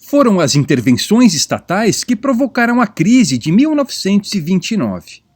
Foram as intervenções estatais que provocaram a crise de 1929.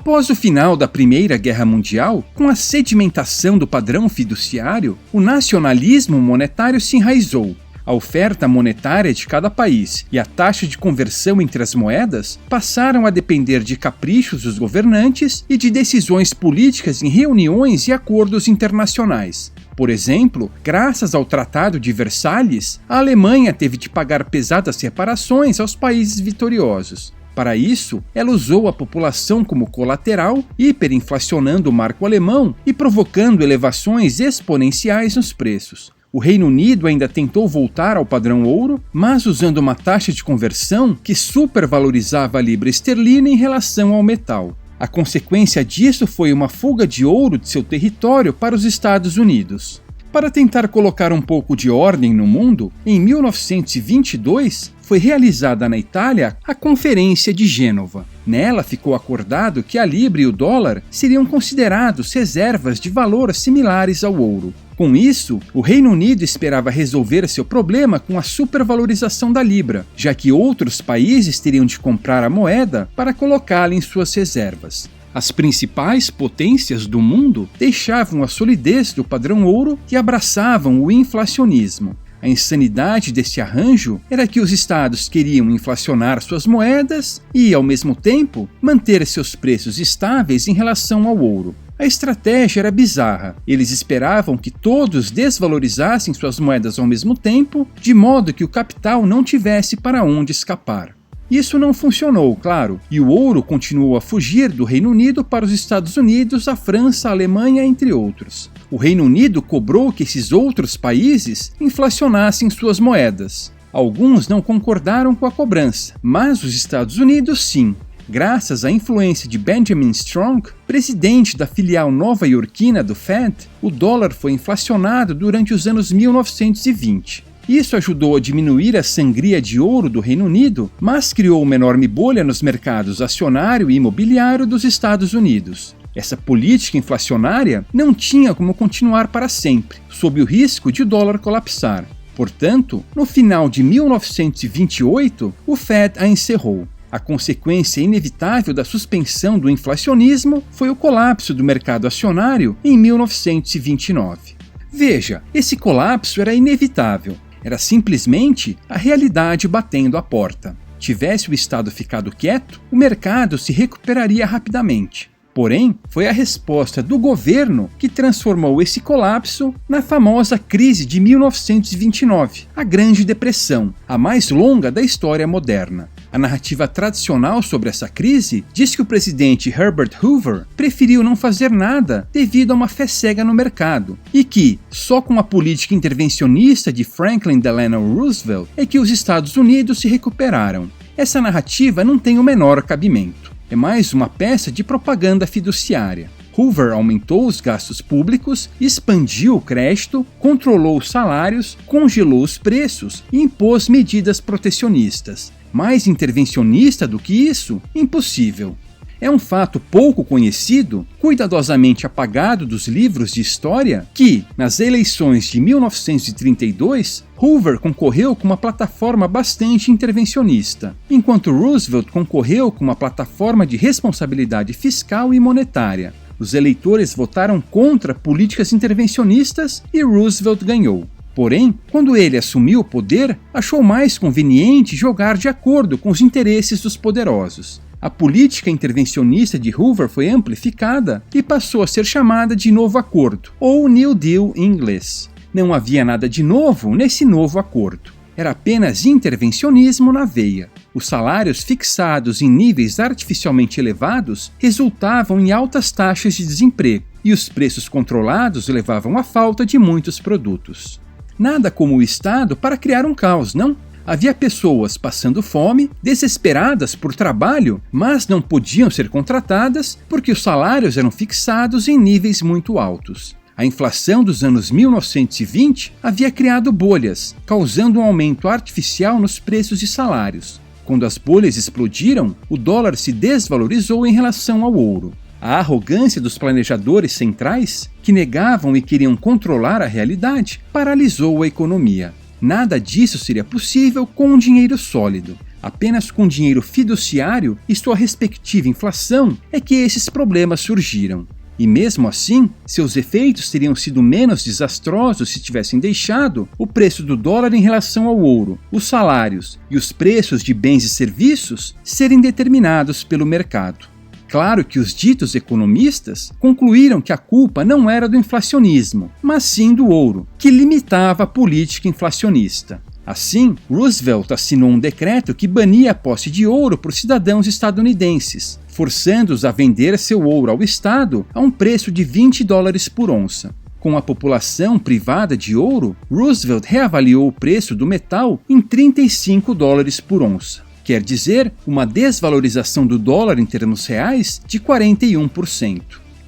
Após o final da Primeira Guerra Mundial, com a sedimentação do padrão fiduciário, o nacionalismo monetário se enraizou. A oferta monetária de cada país e a taxa de conversão entre as moedas passaram a depender de caprichos dos governantes e de decisões políticas em reuniões e acordos internacionais. Por exemplo, graças ao Tratado de Versalhes, a Alemanha teve de pagar pesadas reparações aos países vitoriosos. Para isso, ela usou a população como colateral, hiperinflacionando o marco alemão e provocando elevações exponenciais nos preços. O Reino Unido ainda tentou voltar ao padrão ouro, mas usando uma taxa de conversão que supervalorizava a libra esterlina em relação ao metal. A consequência disso foi uma fuga de ouro de seu território para os Estados Unidos. Para tentar colocar um pouco de ordem no mundo, em 1922 foi realizada na Itália a Conferência de Gênova. Nela ficou acordado que a libra e o dólar seriam considerados reservas de valor similares ao ouro. Com isso, o Reino Unido esperava resolver seu problema com a supervalorização da libra, já que outros países teriam de comprar a moeda para colocá-la em suas reservas. As principais potências do mundo deixavam a solidez do padrão ouro e abraçavam o inflacionismo. A insanidade desse arranjo era que os estados queriam inflacionar suas moedas e, ao mesmo tempo, manter seus preços estáveis em relação ao ouro. A estratégia era bizarra. Eles esperavam que todos desvalorizassem suas moedas ao mesmo tempo, de modo que o capital não tivesse para onde escapar. Isso não funcionou, claro, e o ouro continuou a fugir do Reino Unido para os Estados Unidos, a França, a Alemanha, entre outros. O Reino Unido cobrou que esses outros países inflacionassem suas moedas. Alguns não concordaram com a cobrança, mas os Estados Unidos sim. Graças à influência de Benjamin Strong, presidente da filial nova-iorquina do Fed, o dólar foi inflacionado durante os anos 1920. Isso ajudou a diminuir a sangria de ouro do Reino Unido, mas criou uma enorme bolha nos mercados acionário e imobiliário dos Estados Unidos. Essa política inflacionária não tinha como continuar para sempre, sob o risco de o dólar colapsar. Portanto, no final de 1928, o Fed a encerrou. A consequência inevitável da suspensão do inflacionismo foi o colapso do mercado acionário em 1929. Veja, esse colapso era inevitável. Era simplesmente a realidade batendo à porta. Tivesse o Estado ficado quieto, o mercado se recuperaria rapidamente. Porém, foi a resposta do governo que transformou esse colapso na famosa crise de 1929, a Grande Depressão, a mais longa da história moderna. A narrativa tradicional sobre essa crise diz que o presidente Herbert Hoover preferiu não fazer nada devido a uma fé cega no mercado e que, só com a política intervencionista de Franklin Delano Roosevelt, é que os Estados Unidos se recuperaram. Essa narrativa não tem o menor cabimento. É mais uma peça de propaganda fiduciária. Hoover aumentou os gastos públicos, expandiu o crédito, controlou os salários, congelou os preços e impôs medidas protecionistas. Mais intervencionista do que isso? Impossível. É um fato pouco conhecido, cuidadosamente apagado dos livros de história, que, nas eleições de 1932, Hoover concorreu com uma plataforma bastante intervencionista, enquanto Roosevelt concorreu com uma plataforma de responsabilidade fiscal e monetária. Os eleitores votaram contra políticas intervencionistas e Roosevelt ganhou. Porém, quando ele assumiu o poder, achou mais conveniente jogar de acordo com os interesses dos poderosos. A política intervencionista de Hoover foi amplificada e passou a ser chamada de Novo Acordo, ou New Deal em inglês. Não havia nada de novo nesse novo acordo. Era apenas intervencionismo na veia. Os salários fixados em níveis artificialmente elevados resultavam em altas taxas de desemprego, e os preços controlados levavam à falta de muitos produtos. Nada como o Estado para criar um caos, não? Havia pessoas passando fome, desesperadas por trabalho, mas não podiam ser contratadas porque os salários eram fixados em níveis muito altos. A inflação dos anos 1920 havia criado bolhas, causando um aumento artificial nos preços e salários. Quando as bolhas explodiram, o dólar se desvalorizou em relação ao ouro. A arrogância dos planejadores centrais, que negavam e queriam controlar a realidade, paralisou a economia. Nada disso seria possível com um dinheiro sólido. Apenas com dinheiro fiduciário e sua respectiva inflação é que esses problemas surgiram. E mesmo assim, seus efeitos teriam sido menos desastrosos se tivessem deixado o preço do dólar em relação ao ouro, os salários e os preços de bens e serviços serem determinados pelo mercado. Claro que os ditos economistas concluíram que a culpa não era do inflacionismo, mas sim do ouro, que limitava a política inflacionista. Assim, Roosevelt assinou um decreto que bania a posse de ouro por cidadãos estadunidenses, forçando-os a vender seu ouro ao Estado a um preço de $20 por onça. Com a população privada de ouro, Roosevelt reavaliou o preço do metal em $35 por onça. Quer dizer, uma desvalorização do dólar em termos reais de 41%.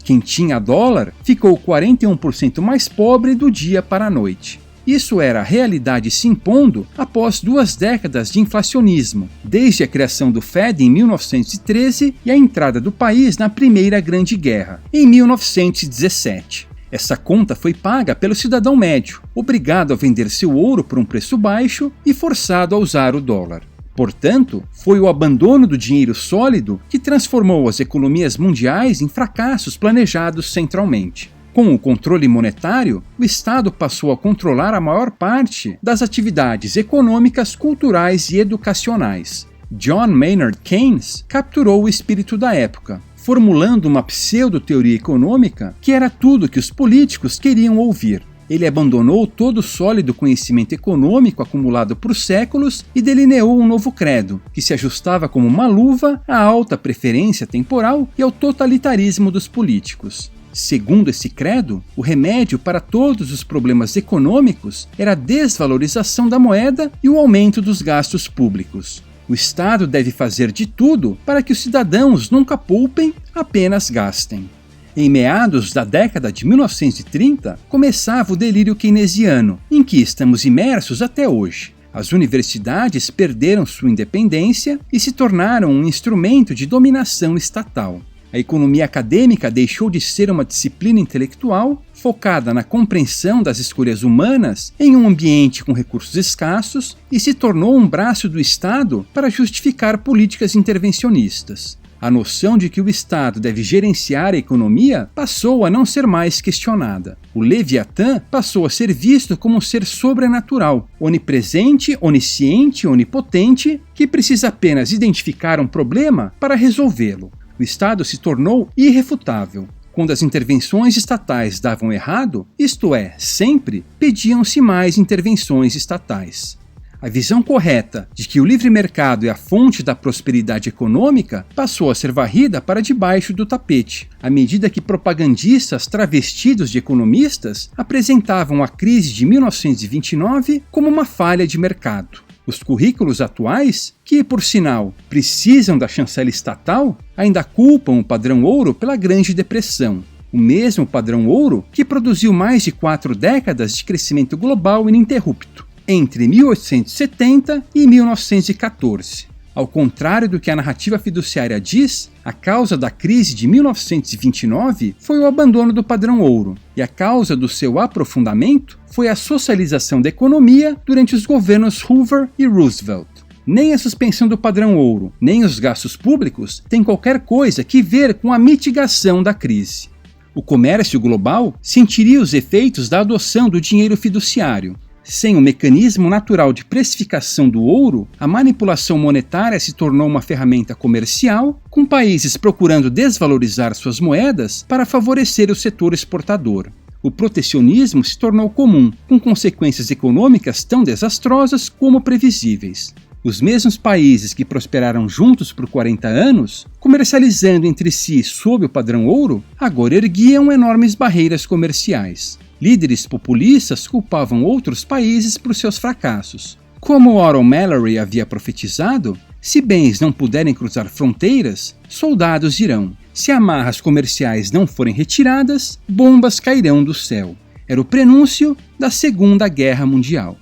Quem tinha dólar ficou 41% mais pobre do dia para a noite. Isso era a realidade se impondo após 2 décadas de inflacionismo, desde a criação do Fed em 1913 e a entrada do país na Primeira Grande Guerra, em 1917. Essa conta foi paga pelo cidadão médio, obrigado a vender seu ouro por um preço baixo e forçado a usar o dólar. Portanto, foi o abandono do dinheiro sólido que transformou as economias mundiais em fracassos planejados centralmente. Com o controle monetário, o Estado passou a controlar a maior parte das atividades econômicas, culturais e educacionais. John Maynard Keynes capturou o espírito da época, formulando uma pseudo-teoria econômica que era tudo que os políticos queriam ouvir. Ele abandonou todo o sólido conhecimento econômico acumulado por séculos e delineou um novo credo, que se ajustava como uma luva à alta preferência temporal e ao totalitarismo dos políticos. Segundo esse credo, o remédio para todos os problemas econômicos era a desvalorização da moeda e o aumento dos gastos públicos. O Estado deve fazer de tudo para que os cidadãos nunca poupem, apenas gastem. Em meados da década de 1930, começava o delírio keynesiano, em que estamos imersos até hoje. As universidades perderam sua independência e se tornaram um instrumento de dominação estatal. A economia acadêmica deixou de ser uma disciplina intelectual focada na compreensão das escolhas humanas em um ambiente com recursos escassos e se tornou um braço do Estado para justificar políticas intervencionistas. A noção de que o Estado deve gerenciar a economia passou a não ser mais questionada. O Leviatã passou a ser visto como um ser sobrenatural, onipresente, onisciente e onipotente, que precisa apenas identificar um problema para resolvê-lo. O Estado se tornou irrefutável. Quando as intervenções estatais davam errado, isto é, sempre, pediam-se mais intervenções estatais. A visão correta de que o livre mercado é a fonte da prosperidade econômica passou a ser varrida para debaixo do tapete, à medida que propagandistas travestidos de economistas apresentavam a crise de 1929 como uma falha de mercado. Os currículos atuais, que, por sinal, precisam da chancela estatal, ainda culpam o padrão ouro pela Grande Depressão, o mesmo padrão ouro que produziu mais de 4 décadas de crescimento global ininterrupto, entre 1870 e 1914. Ao contrário do que a narrativa fiduciária diz, a causa da crise de 1929 foi o abandono do padrão ouro, e a causa do seu aprofundamento foi a socialização da economia durante os governos Hoover e Roosevelt. Nem a suspensão do padrão ouro, nem os gastos públicos têm qualquer coisa que ver com a mitigação da crise. O comércio global sentiria os efeitos da adoção do dinheiro fiduciário. Sem o mecanismo natural de precificação do ouro, a manipulação monetária se tornou uma ferramenta comercial, com países procurando desvalorizar suas moedas para favorecer o setor exportador. O protecionismo se tornou comum, com consequências econômicas tão desastrosas como previsíveis. Os mesmos países que prosperaram juntos por 40 anos, comercializando entre si sob o padrão ouro, agora erguiam enormes barreiras comerciais. Líderes populistas culpavam outros países por seus fracassos. Como Otto Mallory havia profetizado, se bens não puderem cruzar fronteiras, soldados irão. Se amarras comerciais não forem retiradas, bombas cairão do céu. Era o prenúncio da Segunda Guerra Mundial.